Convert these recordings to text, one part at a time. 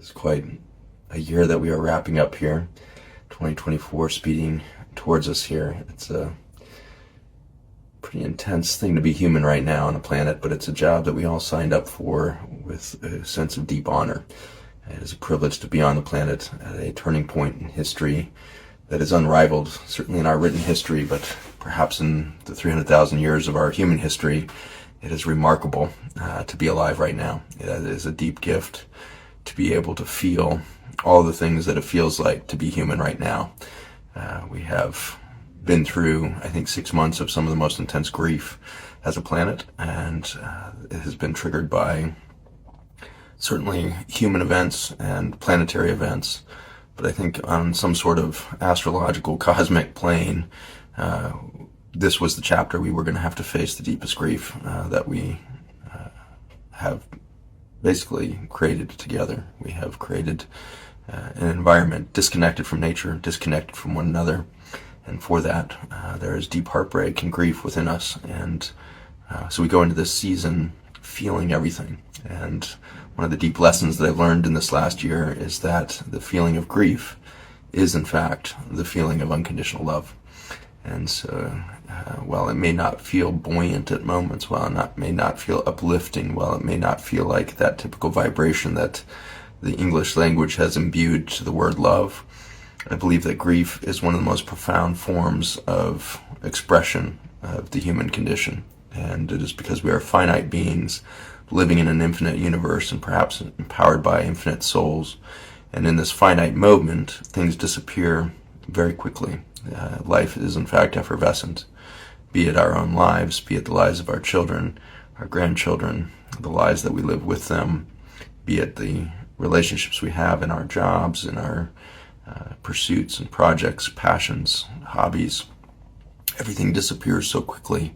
It's quite a year that we are wrapping up here. 2024 speeding towards us here. It's a pretty intense thing to be human right now on the planet, but it's a job that we all signed up for with a sense of deep honor. It is a privilege to be on the planet at a turning point in history that is unrivaled, certainly in our written history, but perhaps in the 300,000 years of our human history. It is remarkable to be alive right now. It is a deep gift to be able to feel all the things that it feels like to be human right now. We have been through, I think, 6 months of some of the most intense grief as a planet, and it has been triggered by certainly human events and planetary events. But I think on some sort of astrological cosmic plane, this was the chapter we were going to have to face the deepest grief that we have basically created together. We have created an environment disconnected from nature, disconnected from one another, and for that there is deep heartbreak and grief within us. And so we go into this season feeling everything. And one of the deep lessons that I've learned in this last year is that the feeling of grief is in fact the feeling of unconditional love. And so while it may not feel buoyant at moments, while it may not feel uplifting, while it may not feel like that typical vibration that the English language has imbued to the word love, I believe that grief is one of the most profound forms of expression of the human condition. And it is because we are finite beings living in an infinite universe and perhaps empowered by infinite souls. And in this finite moment, things disappear very quickly. Life is in fact effervescent, be it our own lives, be it the lives of our children, our grandchildren, the lives that we live with them, be it the relationships we have in our jobs, in our pursuits and projects, passions, hobbies. Everything disappears so quickly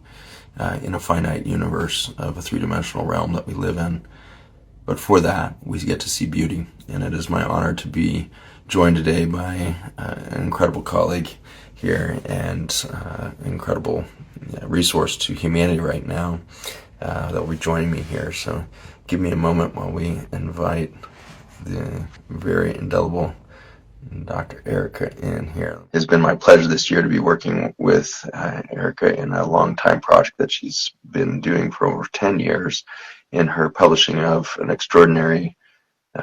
in a finite universe of a three-dimensional realm that we live in. But for that, we get to see beauty, and it is my honor to be joined today by an incredible colleague here and an incredible resource to humanity right now that will be joining me here. So give me a moment while we invite the very indelible Dr. Erika in here. It's been my pleasure this year to be working with Erika in a long-time project that she's been doing for over 10 years in her publishing of an extraordinary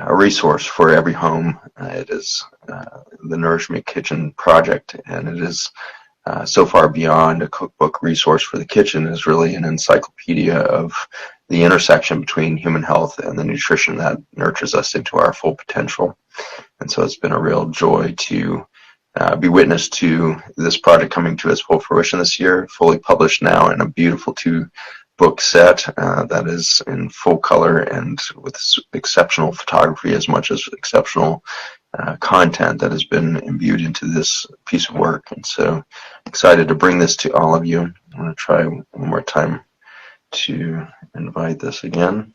resource for every home. It is the Nourishment Kitchen Project, and it is so far beyond a cookbook resource for the kitchen. It is really an encyclopedia of the intersection between human health and the nutrition that nurtures us into our full potential. And so it's been a real joy to be witness to this project coming to its full fruition this year, fully published now in a beautiful 2-book set that is in full color and with exceptional photography as much as exceptional content that has been imbued into this piece of work. And so excited to bring this to all of you. I'm going to try one more time to invite this again.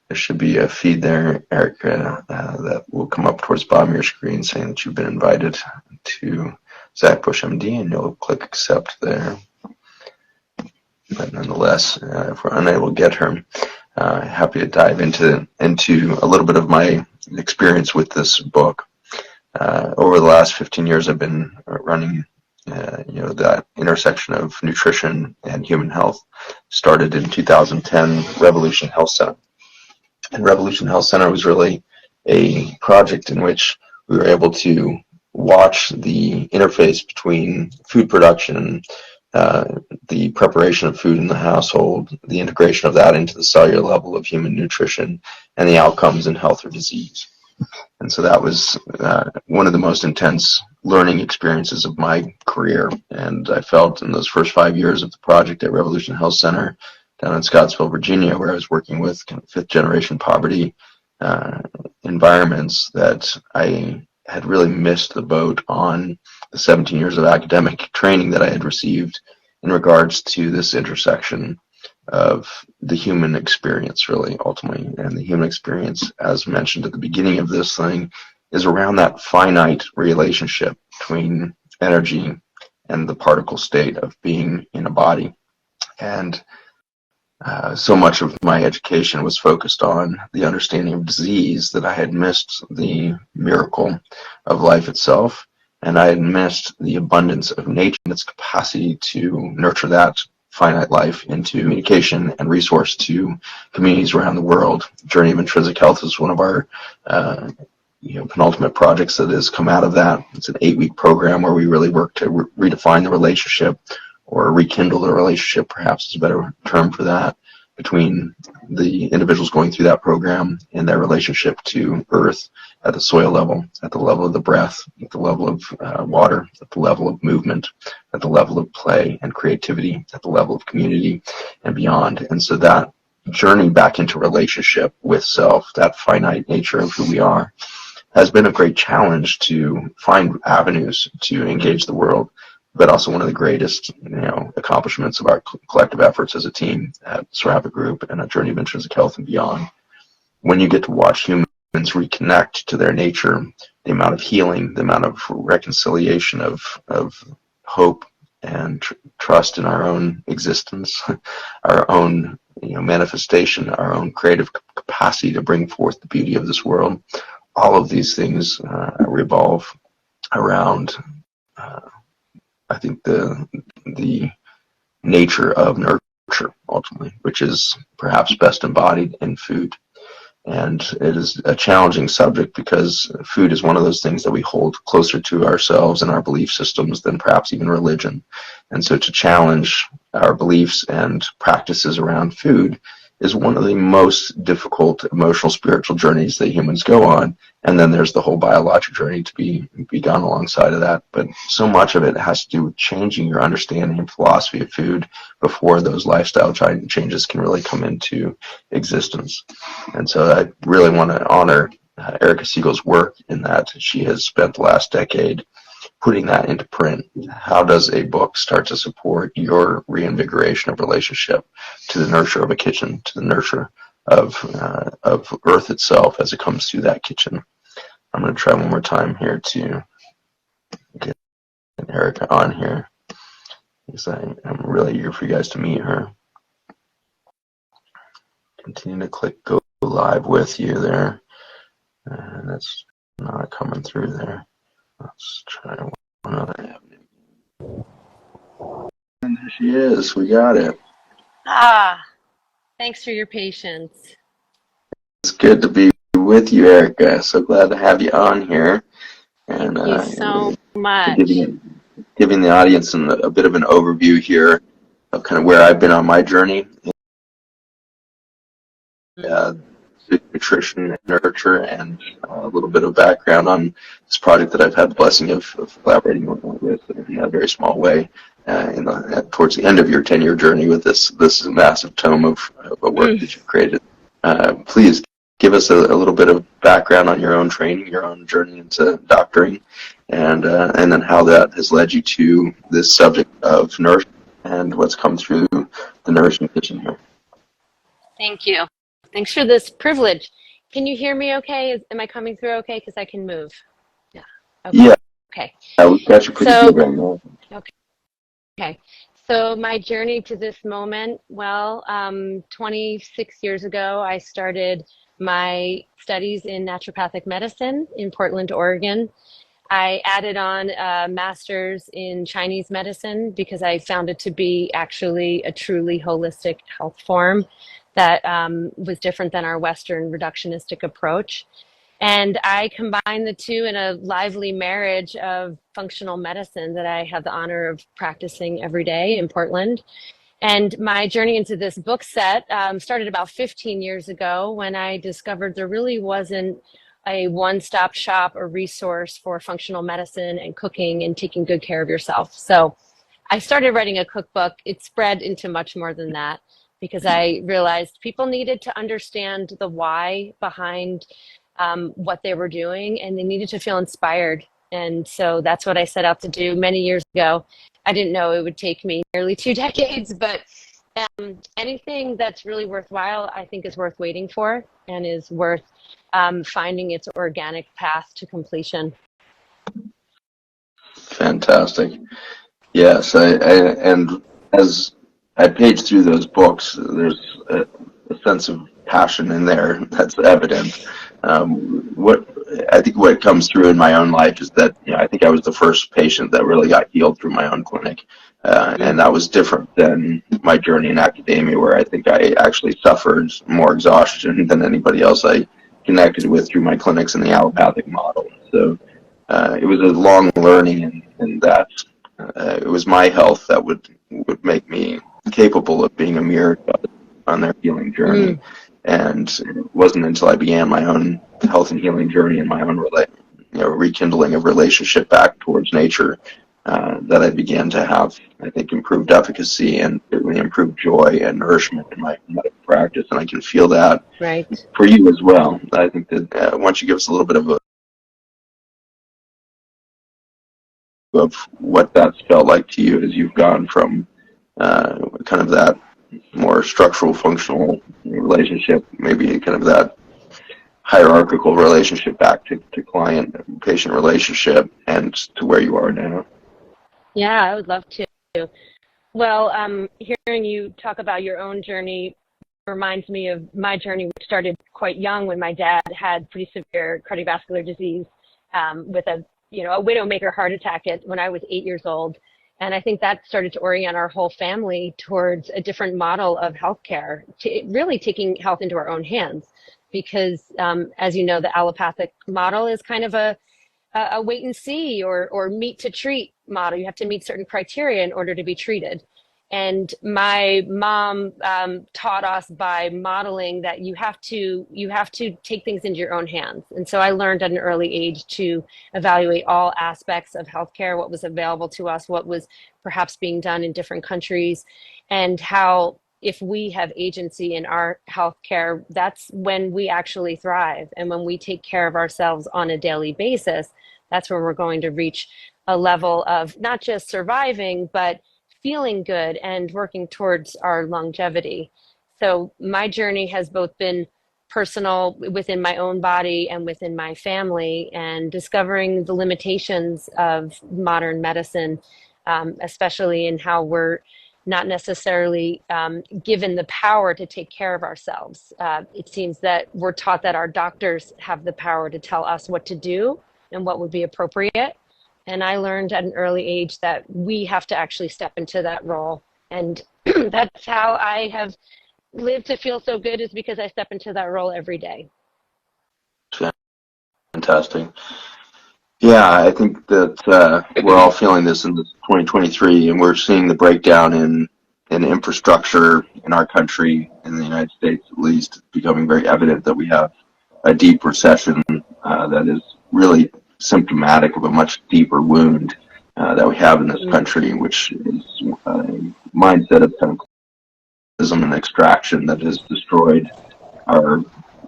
There should be a feed there, Erika, that will come up towards the bottom of your screen saying that you've been invited to Zach Bush MD, and you'll click accept there. But nonetheless, if we're unable to get her, happy to dive into a little bit of my experience with this book. Over the last 15 years, I've been running that intersection of nutrition and human health. Started in 2010, Revolution Health Center. And Revolution Health Center was really a project in which we were able to watch the interface between food production, the preparation of food in the household, the integration of that into the cellular level of human nutrition, and the outcomes in health or disease. And so that was one of the most intense learning experiences of my career. And I felt in those first 5 years of the project at Revolution Health Center down in Scottsville, Virginia, where I was working with kind of fifth-generation poverty environments, that I had really missed the boat on the 17 years of academic training that I had received in regards to this intersection of the human experience, really, ultimately. And the human experience, as mentioned at the beginning of this thing, is around that finite relationship between energy and the particle state of being in a body. And so much of my education was focused on the understanding of disease that I had missed the miracle of life itself, and I had missed the abundance of nature and its capacity to nurture that finite life into communication and resource to communities around the world. Journey of Intrinsic Health is one of our penultimate projects that has come out of that. It's an 8-week program where we really work to redefine the relationship, or rekindle the relationship, perhaps is a better term for that, between the individuals going through that program and their relationship to Earth at the soil level, at the level of the breath, at the level of water, at the level of movement, at the level of play and creativity, at the level of community and beyond. And so that journey back into relationship with self, that finite nature of who we are, has been a great challenge to find avenues to engage the world, but also one of the greatest, accomplishments of our collective efforts as a team at Seraphic Group and at Journey of Intrinsic Health and beyond. When you get to watch humans reconnect to their nature, the amount of healing, the amount of reconciliation of hope and trust in our own existence, our own manifestation, our own creative capacity to bring forth the beauty of this world, all of these things revolve around I think the nature of nurture, ultimately, which is perhaps best embodied in food. And it is a challenging subject because food is one of those things that we hold closer to ourselves and our belief systems than perhaps even religion. And so to challenge our beliefs and practices around food is one of the most difficult emotional, spiritual journeys that humans go on. And then there's the whole biologic journey to be gone alongside of that. But so much of it has to do with changing your understanding and philosophy of food before those lifestyle changes can really come into existence. And so I really want to honor Erika Siegel's work in that she has spent the last decade putting that into print. How does a book start to support your reinvigoration of relationship to the nurture of a kitchen, to the nurture of Earth itself as it comes through that kitchen? I'm going to try one more time here to get Erika on here, because I'm really eager for you guys to meet her. Continue to click go live with you there, and that's not coming through there. Let's try one other avenue. And there she is. We got it. Thanks for your patience. It's good to be with you, Erika. So glad to have you on here. And Thank you so much. Giving the audience a bit of an overview here of kind of where I've been on my journey. Nutrition and nurture, and a little bit of background on this project that I've had the blessing of collaborating with in a very small way towards the end of your 10-year journey with this massive tome of work that you've created. Please give us a little bit of background on your own training, your own journey into doctoring, and then how that has led you to this subject of nourishment and what's come through the Nourishing Kitchen here. Thank you. Thanks for this privilege. Can you hear me okay? Am I coming through okay? Because I can move. Yeah. Okay. Yeah. Okay. We've got you pretty good right now. Okay. So my journey to this moment, 26 years ago, I started my studies in naturopathic medicine in Portland, Oregon. I added on a master's in Chinese medicine because I found it to be actually a truly holistic health form that was different than our Western reductionistic approach. And I combined the two in a lively marriage of functional medicine that I have the honor of practicing every day in Portland. And my journey into this book set started about 15 years ago when I discovered there really wasn't a one-stop shop or resource for functional medicine and cooking and taking good care of yourself. So I started writing a cookbook. It spread into much more than that because I realized people needed to understand the why behind what they were doing, and they needed to feel inspired. And so that's what I set out to do many years ago. I didn't know it would take me nearly 2 decades, but anything that's really worthwhile, I think, is worth waiting for and is worth finding its organic path to completion. Fantastic. Yes, and as I page through those books, there's a sense of passion in there that's evident. What I think what comes through in my own life is that I think I was the first patient that really got healed through my own clinic, and that was different than my journey in academia, where I think I actually suffered more exhaustion than anybody else I connected with through my clinics in the allopathic model. So it was a long learning, in that it was my health that would make me capable of being a mirror on their healing journey. And it wasn't until I began my own health and healing journey and my own rekindling of relationship back towards nature that I began to have, I think, improved efficacy and certainly improved joy and nourishment in my medical practice. And I can feel that Right. for you as well. I think that once you give us a little bit of what that's felt like to you as you've gone from kind of that more structural, functional relationship, maybe kind of that hierarchical relationship back to client-patient relationship, and to where you are now. Yeah, I would love to. Well, hearing you talk about your own journey reminds me of my journey, which started quite young when my dad had pretty severe cardiovascular disease with a widowmaker heart attack when I was 8 years old. And I think that started to orient our whole family towards a different model of healthcare, really taking health into our own hands. Because, as you know, the allopathic model is kind of a wait and see or meet to treat model. You have to meet certain criteria in order to be treated. And my mom taught us by modeling that you have to take things into your own hands. And so I learned at an early age to evaluate all aspects of healthcare, what was available to us, what was perhaps being done in different countries, and how if we have agency in our healthcare, that's when we actually thrive. And when we take care of ourselves on a daily basis, that's when we're going to reach a level of not just surviving, but feeling good and working towards our longevity. So my journey has both been personal within my own body and within my family, and discovering the limitations of modern medicine, especially in how we're not necessarily given the power to take care of ourselves. It seems that we're taught that our doctors have the power to tell us what to do and what would be appropriate. And I learned at an early age that we have to actually step into that role. And that's how I have lived to feel so good, is because I step into that role every day. Fantastic. Yeah, I think that we're all feeling this in this 2023, and we're seeing the breakdown in infrastructure in our country, in the United States at least. It's becoming very evident that we have a deep recession that is really symptomatic of a much deeper wound that we have in this country, which is a mindset of capitalism and extraction that has destroyed our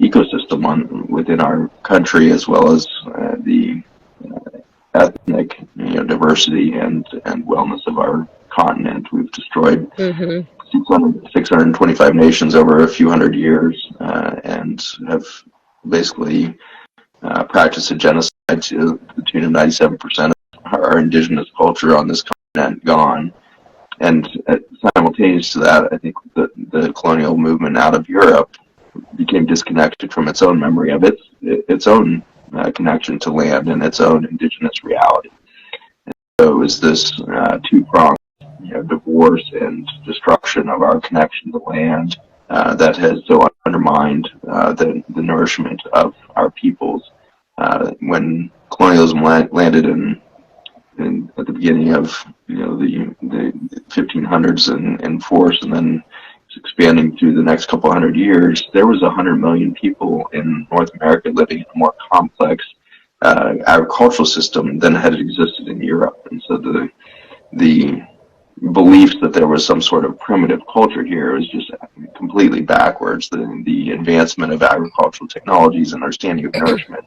ecosystem within our country, as well as the ethnic diversity and wellness of our continent. We've destroyed 625 nations over a few hundred years, and have basically practiced a genocide to the tune of 97% of our indigenous culture on this continent gone. And simultaneous to that, I think the colonial movement out of Europe became disconnected from its own memory of its own connection to land and its own indigenous reality. And so it was this two-pronged divorce and destruction of our connection to land that has so undermined the nourishment of our peoples. When colonialism landed at the beginning of the 1500s in force, and then expanding through the next couple hundred years, there was 100 million people in North America living in a more complex agricultural system than had existed in Europe. And so the belief that there was some sort of primitive culture here is just completely backwards. The advancement of agricultural technologies and understanding of nourishment,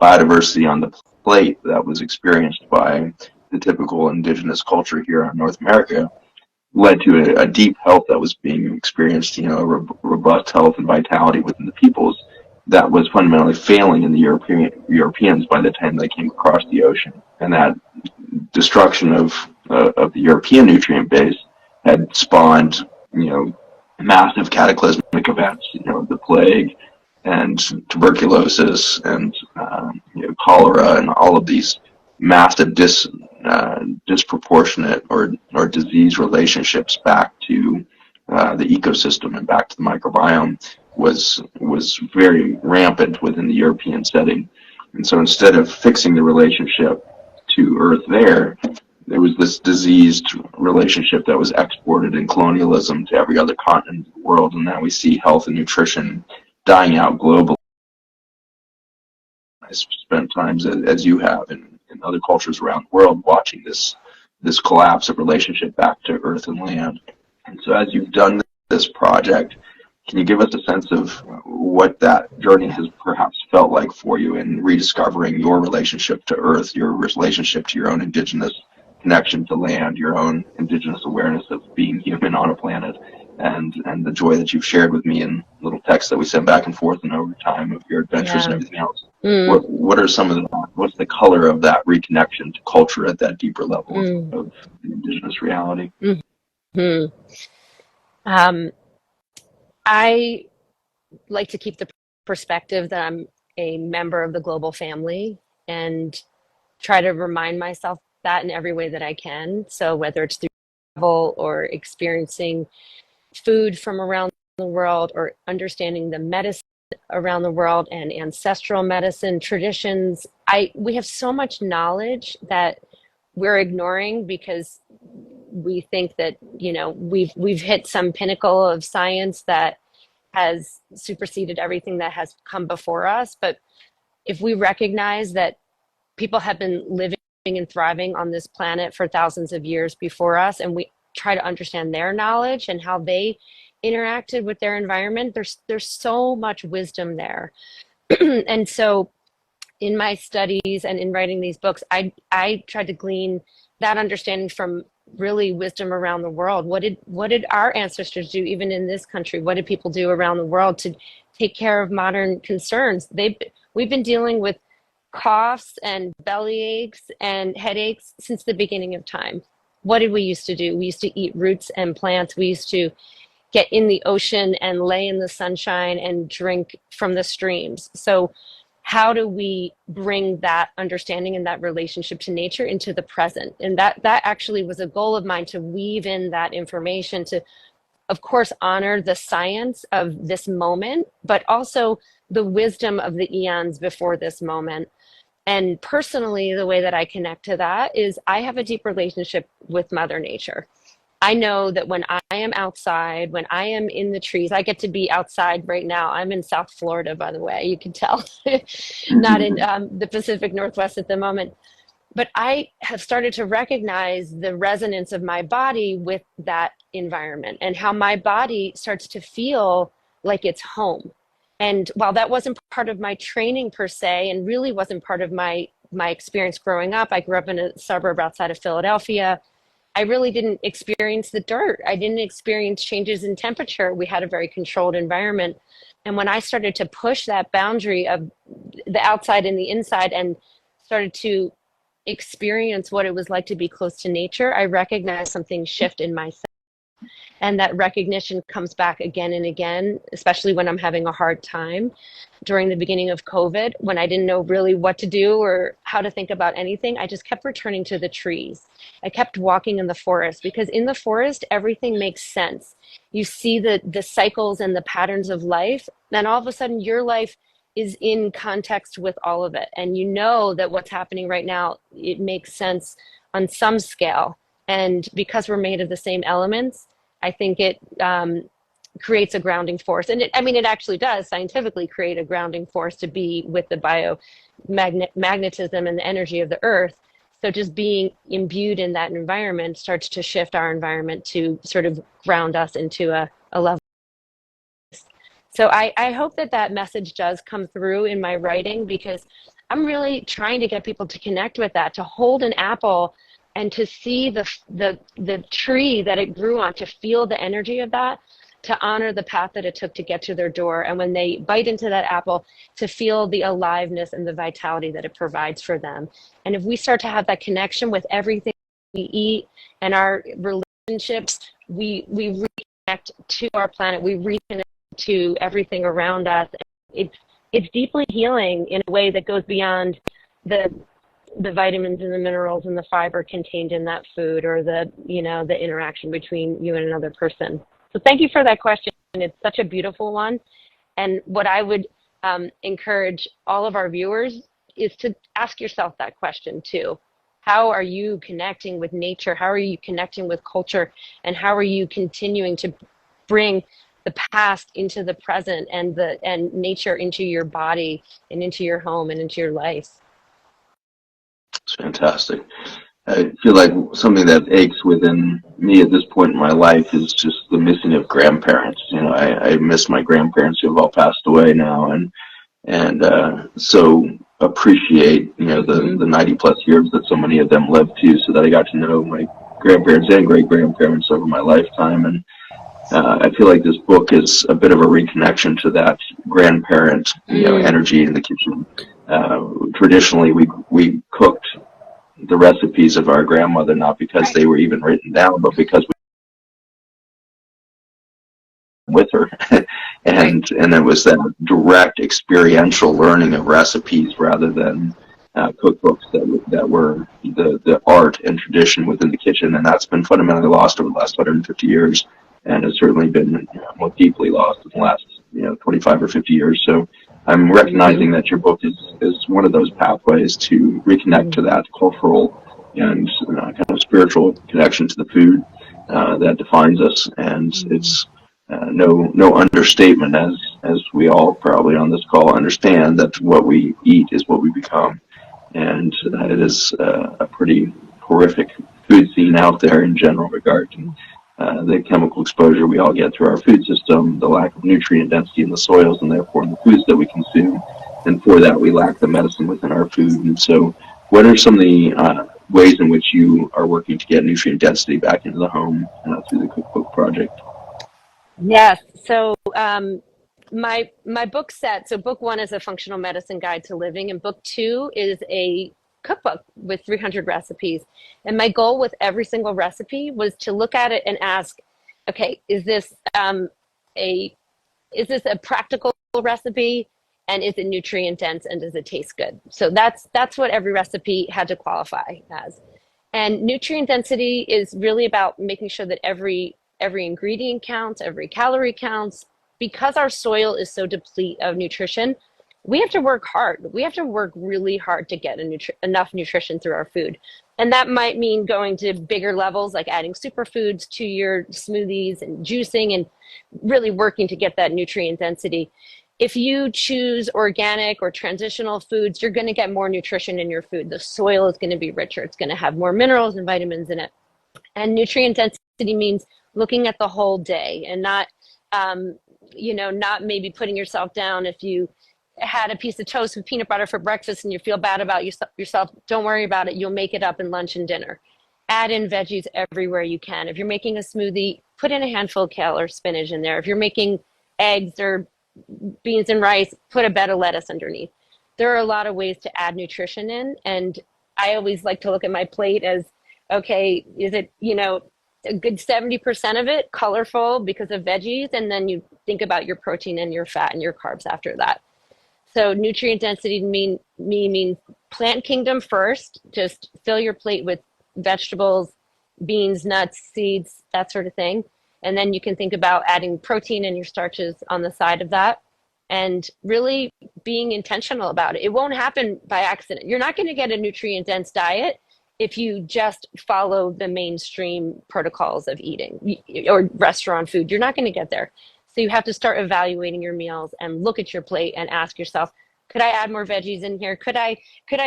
biodiversity on the plate that was experienced by the typical indigenous culture here in North America led to a deep health that was being experienced, a robust health and vitality within the peoples that was fundamentally failing in the Europeans by the time they came across the ocean. And that destruction of the European nutrient base had spawned, massive cataclysmic events, the plague and tuberculosis and cholera and all of these massive disproportionate or disease relationships back to the ecosystem and back to the microbiome was very rampant within the European setting. And so instead of fixing the relationship to Earth there was this diseased relationship that was exported in colonialism to every other continent of the world, and now we see health and nutrition dying out globally. I spent times, as you have, in other cultures around the world, watching this collapse of relationship back to earth and land. And so, as you've done this project, can you give us a sense of what that journey has perhaps felt like for you in rediscovering your relationship to earth, your relationship to your own indigenous connection to land, your own indigenous awareness of being human on a planet, and the joy that you've shared with me in little texts that we send back and forth and over time of your adventures and Yeah. everything else? Mm, What are some of what's the color of that reconnection to culture at that deeper level mm, of indigenous reality? mm. Um, I like to keep the perspective that I'm a member of the global family and try to remind myself that in every way that I can. So whether it's through travel or experiencing food from around the world or understanding the medicine around the world and ancestral medicine traditions, we have so much knowledge that we're ignoring because we think that we've hit some pinnacle of science that has superseded everything that has come before us. But if we recognize that people have been living and thriving on this planet for thousands of years before us, and we try to understand their knowledge and how they interacted with their environment, there's so much wisdom there. And so in my studies and in writing these books, I tried to glean that understanding from really wisdom around the world. What did our ancestors do, even in this country? What did people do around the world to take care of modern concerns? We've been dealing with coughs and belly aches and headaches since the beginning of time. What did we used to do? We used to eat roots and plants. We used to get in the ocean and lay in the sunshine and drink from the streams. So how do we bring that understanding and that relationship to nature into the present? And that actually was a goal of mine, to weave in that information to, of course, honor the science of this moment, but also the wisdom of the eons before this moment. And personally, the way that I connect to that is I have a deep relationship with Mother Nature. I know that when I am outside, when I am in the trees, I get to be outside right now. I'm in South Florida, by the way, you can tell, not in the Pacific Northwest at the moment. But I have started to recognize the resonance of my body with that environment and how my body starts to feel like it's home. And while that wasn't part of my training per se, and really wasn't part of my experience growing up, I grew up in a suburb outside of Philadelphia. I really didn't experience the dirt. I didn't experience changes in temperature. We had a very controlled environment. And when I started to push that boundary of the outside and the inside and started to experience what it was like to be close to nature, I recognized something shift in myself. And that recognition comes back again and again, especially when I'm having a hard time. During the beginning of COVID, when I didn't know really what to do or how to think about anything, I just kept returning to the trees. I kept walking in the forest because in the forest, everything makes sense. You see the cycles and the patterns of life, and all of a sudden your life is in context with all of it. And you know that what's happening right now, it makes sense on some scale. And because we're made of the same elements, I think it creates a grounding force. And it actually does scientifically create a grounding force to be with the biomagnetism and the energy of the earth. So just being imbued in that environment starts to shift our environment to sort of ground us into a level. So I hope that message does come through in my writing, because I'm really trying to get people to connect with that, to hold an apple and to see the tree that it grew on, to feel the energy of that, to honor the path that it took to get to their door. And when they bite into that apple, to feel the aliveness and the vitality that it provides for them. And if we start to have that connection with everything we eat and our relationships, we to our planet. We reconnect to everything around us. It's deeply healing in a way that goes beyond the vitamins and the minerals and the fiber contained in that food, or the interaction between you and another person. So thank you for that question. It's such a beautiful one. And what I would encourage all of our viewers is to ask yourself that question too. How are you connecting with nature? How are you connecting with culture? And how are you continuing to bring the past into the present, and nature into your body and into your home and into your life? It's fantastic. I feel like something that aches within me at this point in my life is just the missing of grandparents. I miss my grandparents who have all passed away now, and so appreciate the 90 plus years that so many of them lived to, so that I got to know my grandparents and great grandparents over my lifetime. And I feel like this book is a bit of a reconnection to that grandparent energy in the kitchen. Traditionally, we cooked the recipes of our grandmother not because they were even written down, but because we were with her. and it was that direct experiential learning of recipes rather than cookbooks that were the art and tradition within the kitchen. And that's been fundamentally lost over the last 150 years, and has certainly been more deeply lost in the last 25 or 50 years. So I'm recognizing that your book is one of those pathways to reconnect to that cultural and kind of spiritual connection to the food that defines us. And it's no understatement, as we all probably on this call understand, that what we eat is what we become. And it is a pretty horrific food scene out there in general regard to the chemical exposure we all get through our food system, the lack of nutrient density in the soils, and therefore in the foods that we consume. And for that, we lack the medicine within our food. And so what are some of the ways in which you are working to get nutrient density back into the home through the cookbook project? Yes. So my book set, so book 1 is a functional medicine guide to living, and book 2 is a cookbook with 300 recipes. And my goal with every single recipe was to look at it and ask, okay, is this a practical recipe, and is it nutrient dense, and does it taste good? So that's what every recipe had to qualify as. And nutrient density is really about making sure that every ingredient counts, every calorie counts. Because our soil is so deplete of nutrition, we have to work hard. We have to work really hard to get enough nutrition through our food. And that might mean going to bigger levels, like adding superfoods to your smoothies and juicing, and really working to get that nutrient density. If you choose organic or transitional foods, you're going to get more nutrition in your food. The soil is going to be richer. It's going to have more minerals and vitamins in it. And nutrient density means looking at the whole day, and not maybe putting yourself down if you had a piece of toast with peanut butter for breakfast and you feel bad about yourself. Don't worry about it. You'll make it up in lunch and dinner. Add in veggies everywhere you can. If you're making a smoothie, put in a handful of kale or spinach in there. If you're making eggs or beans and rice, put a bed of lettuce underneath. There are a lot of ways to add nutrition in, and I always like to look at my plate as, okay, is it, a good 70% of it colorful because of veggies, and then you think about your protein and your fat and your carbs after that. So nutrient density means plant kingdom first. Just fill your plate with vegetables, beans, nuts, seeds, that sort of thing. And then you can think about adding protein and your starches on the side of that, and really being intentional about it. It won't happen by accident. You're not going to get a nutrient dense diet if you just follow the mainstream protocols of eating or restaurant food. You're not going to get there. So you have to start evaluating your meals and look at your plate and ask yourself, could I add more veggies in here? Could I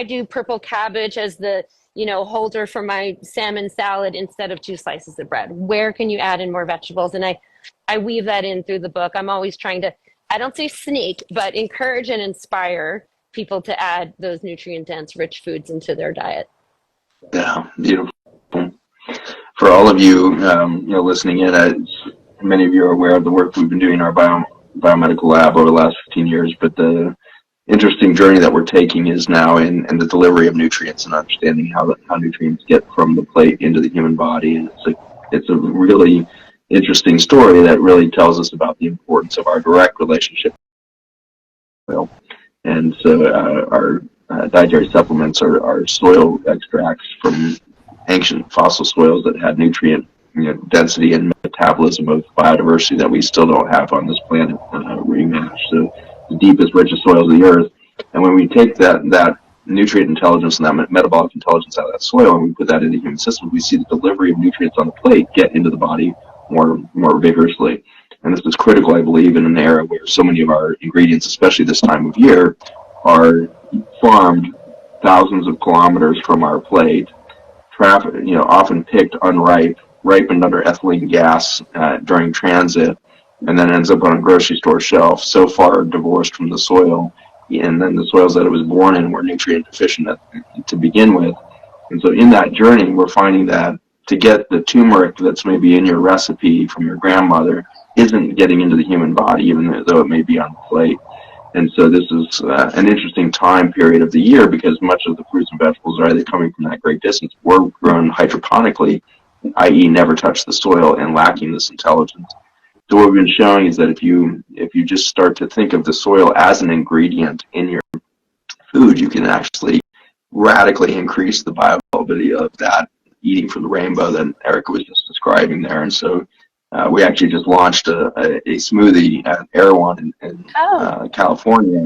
do purple cabbage as the holder for my salmon salad instead of 2 slices of bread? Where can you add in more vegetables? And I weave that in through the book. I'm always trying to, I don't say sneak, but encourage and inspire people to add those nutrient dense rich foods into their diet. Yeah, beautiful. For all of you, listening in, many of you are aware of the work we've been doing in our biomedical lab over the last 15 years, but the interesting journey that we're taking is now in the delivery of nutrients and understanding how nutrients get from the plate into the human body. And it's a really interesting story that really tells us about the importance of our direct relationship with soil. And so our dietary supplements are soil extracts from ancient fossil soils that had nutrient density and metabolism of biodiversity that we still don't have on this planet rematched. So the deepest, richest soils of the earth. And when we take that nutrient intelligence and that metabolic intelligence out of that soil and we put that into human systems, we see the delivery of nutrients on the plate get into the body more vigorously. And this is critical, I believe, in an era where so many of our ingredients, especially this time of year, are farmed thousands of kilometers from our plate, traffic, often picked unripe, ripened under ethylene gas during transit, and then ends up on a grocery store shelf, so far divorced from the soil. And then the soils that it was born in were nutrient deficient to begin with. And so in that journey, we're finding that to get the turmeric that's maybe in your recipe from your grandmother isn't getting into the human body, even though it may be on the plate. And so this is an interesting time period of the year because much of the fruits and vegetables are either coming from that great distance or grown hydroponically, i.e. never touch the soil and lacking this intelligence. So what we've been showing is that if you just start to think of the soil as an ingredient in your food, you can actually radically increase the bioavailability of that eating from the rainbow that Erika was just describing there. And so we actually just launched a smoothie at Erewhon in Oh, California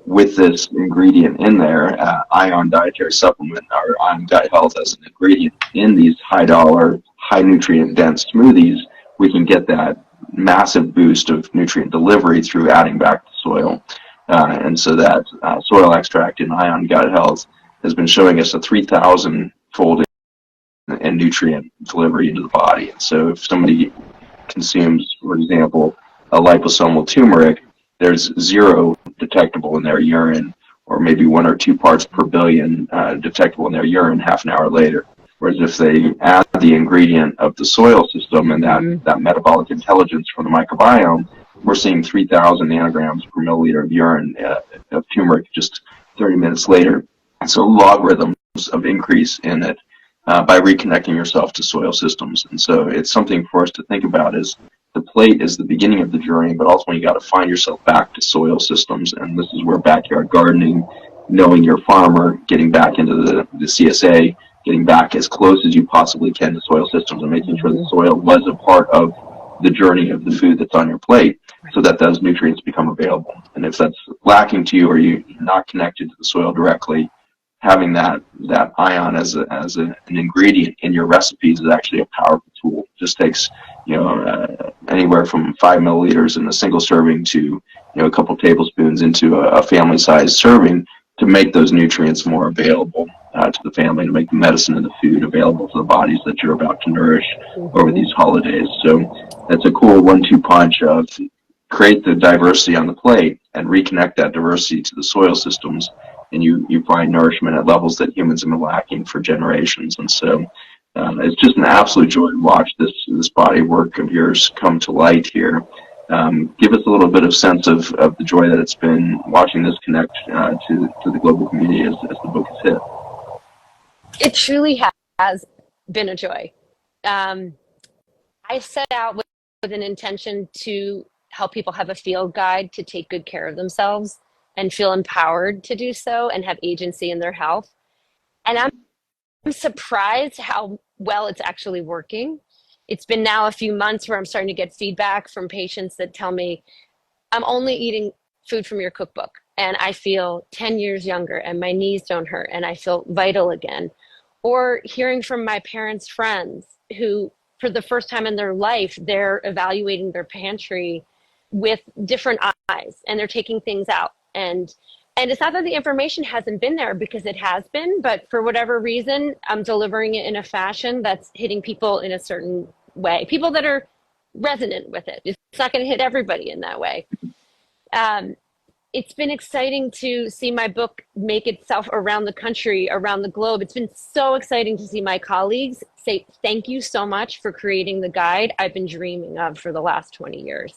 with this ingredient in there, Ion Dietary Supplement, or Ion Gut Health as an ingredient in these high-dollar, high-nutrient-dense smoothies. We can get that massive boost of nutrient delivery through adding back the soil. And so that soil extract in Ion Gut Health has been showing us a 3,000-fold in nutrient delivery into the body. And so if somebody consumes, for example, a liposomal turmeric, there's zero detectable in their urine, or maybe 1 or 2 parts per billion detectable in their urine half an hour later. Whereas if they add the ingredient of the soil system and that metabolic intelligence from the microbiome, we're seeing 3,000 nanograms per milliliter of urine of turmeric just 30 minutes later. So logarithms of increase in it by reconnecting yourself to soil systems. And so it's something for us to think about is the plate is the beginning of the journey, but ultimately you got to find yourself back to soil systems. And this is where backyard gardening, knowing your farmer, getting back into the CSA, getting back as close as you possibly can to soil systems and making sure the soil was a part of the journey of the food that's on your plate so that those nutrients become available. And if that's lacking to you or you're not connected to the soil directly, having that ion as an ingredient in your recipes is actually a powerful tool. It just takes anywhere from 5 milliliters in a single serving to a couple tablespoons into a family-sized serving to make those nutrients more available to the family, to make the medicine and the food available to the bodies that you're about to nourish over these holidays. So that's a cool 1-2 punch of create the diversity on the plate and reconnect that diversity to the soil systems, and you find nourishment at levels that humans have been lacking for generations. And so it's just an absolute joy to watch this body of work of yours come to light here. Give us a little bit of sense of the joy that it's been watching this connect to the global community as the book has hit. it truly has been a joy. Um, I set out with an intention to help people have a field guide to take good care of themselves and feel empowered to do so and have agency in their health. And I'm surprised how well it's actually working. It's been now a few months where I'm starting to get feedback from patients that tell me, I'm only eating food from your cookbook and I feel 10 years younger and my knees don't hurt and I feel vital again. Or hearing from my parents' friends who, for the first time in their life, they're evaluating their pantry with different eyes and they're taking things out. And it's not that the information hasn't been there because it has been, but for whatever reason, I'm delivering it in a fashion that's hitting people in a certain way. People that are resonant with it. It's not going to hit everybody in that way. Um, it's been exciting to see my book make itself around the country, around the globe. It's been so exciting to see my colleagues say, thank you so much for creating the guide I've been dreaming of for the last 20 years.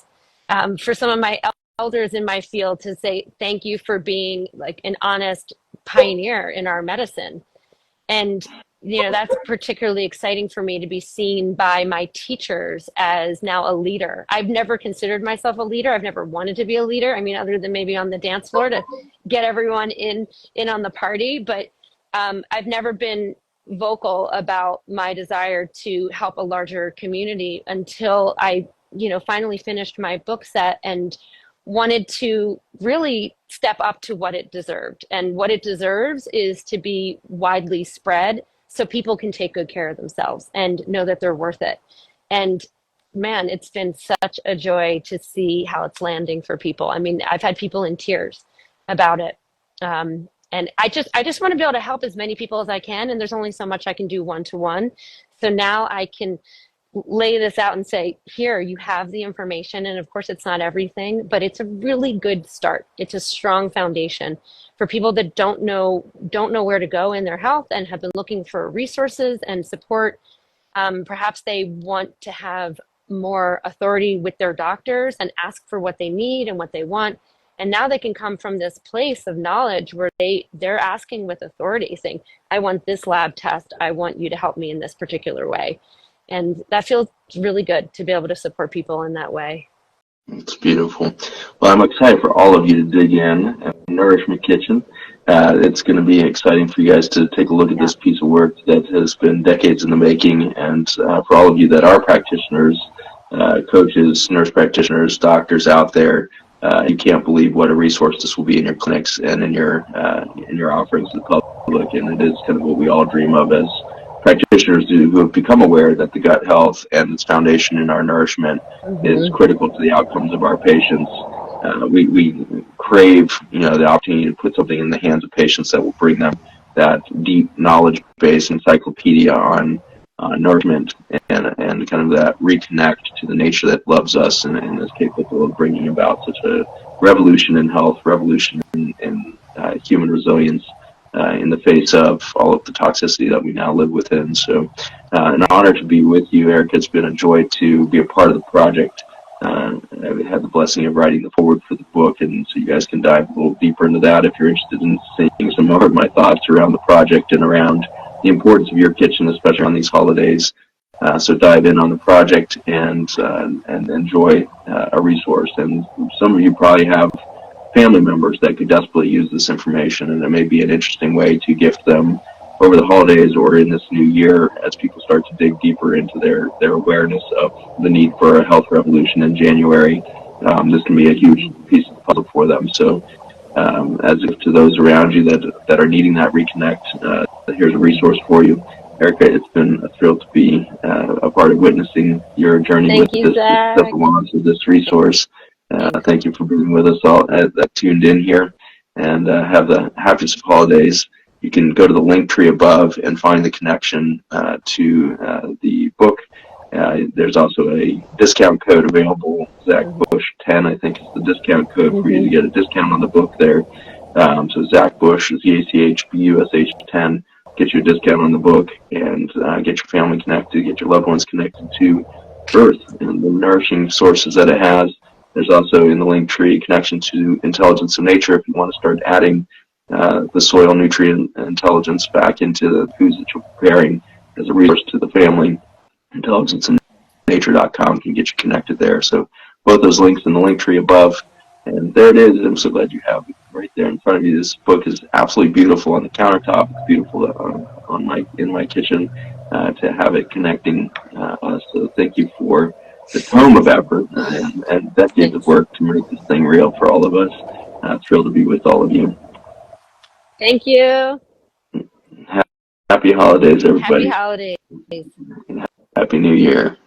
For some of my elders in my field to say, thank you for being like an honest pioneer in our medicine. And that's particularly exciting for me to be seen by my teachers as now a leader. I've never considered myself a leader. I've never wanted to be a leader. I mean, other than maybe on the dance floor to get everyone in on the party, but I've never been vocal about my desire to help a larger community until I, finally finished my book set and wanted to really step up to what it deserved. And what it deserves is to be widely spread so people can take good care of themselves and know that they're worth it. And man, it's been such a joy to see how it's landing for people. I mean, I've had people in tears about it. And I just want to be able to help as many people as I can. And there's only so much I can do one to one. So now I can lay this out and say, here, you have the information. And of course, it's not everything, but it's a really good start. It's a strong foundation for people that don't know where to go in their health and have been looking for resources and support. Perhaps they want to have more authority with their doctors and ask for what they need and what they want. And now they can come from this place of knowledge where they're asking with authority, saying, I want this lab test. I want you to help me in this particular way. And that feels really good to be able to support people in that way. It's beautiful. Well, I'm excited for all of you to dig in at Nourishment Kitchen. It's going to be exciting for you guys to take a look at this piece of work that has been decades in the making. And for all of you that are practitioners, coaches, nurse practitioners, doctors out there, you can't believe what a resource this will be in your clinics and in your offerings to the public. And it is kind of what we all dream of as practitioners who have become aware that the gut health and its foundation in our nourishment is critical to the outcomes of our patients. We crave, the opportunity to put something in the hands of patients that will bring them that deep knowledge-based encyclopedia on nourishment and kind of that reconnect to the nature that loves us and is capable of bringing about such a revolution in health, revolution in human resilience. In the face of all of the toxicity that we now live within. So an honor to be with you, Erika. It's been a joy to be a part of the project. I've had the blessing of writing the foreword for the book, and so you guys can dive a little deeper into that if you're interested in seeing some more of my thoughts around the project and around the importance of your kitchen, especially on these holidays. So dive in on the project and enjoy a resource. And some of you probably have family members that could desperately use this information, and it may be an interesting way to gift them over the holidays or in this new year as people start to dig deeper into their awareness of the need for a health revolution in January. This can be a huge piece of the puzzle for them. So as if to those around you that are needing that reconnect, here's a resource for you. Erika, it's been a thrill to be a part of witnessing your journey with this, the launch of this resource. Thank you for being with us all that tuned in here, and have the happiest of holidays. You can go to the link tree above and find the connection to the book. There's also a discount code available, Zach Bush 10, I think is the discount code for you to get a discount on the book there. So Zach Bush, ZACHBUSH 10, get you a discount on the book and get your family connected, get your loved ones connected to Earth and the nourishing sources that it has. There's also in the link tree connection to intelligence of nature if you want to start adding the soil nutrient intelligence back into the foods that you're preparing as a resource to the family. Intelligenceofnature.com can get you connected there. So both those links in the link tree above. And there it is. I'm so glad you have it right there in front of you. This book is absolutely beautiful on the countertop. It's beautiful in my kitchen to have it connecting us. So thank you for the tome of effort and decades of work to make this thing real for all of us. Thrilled to be with all of you. Thank you. Happy holidays, everybody. Happy holidays. Happy New Year.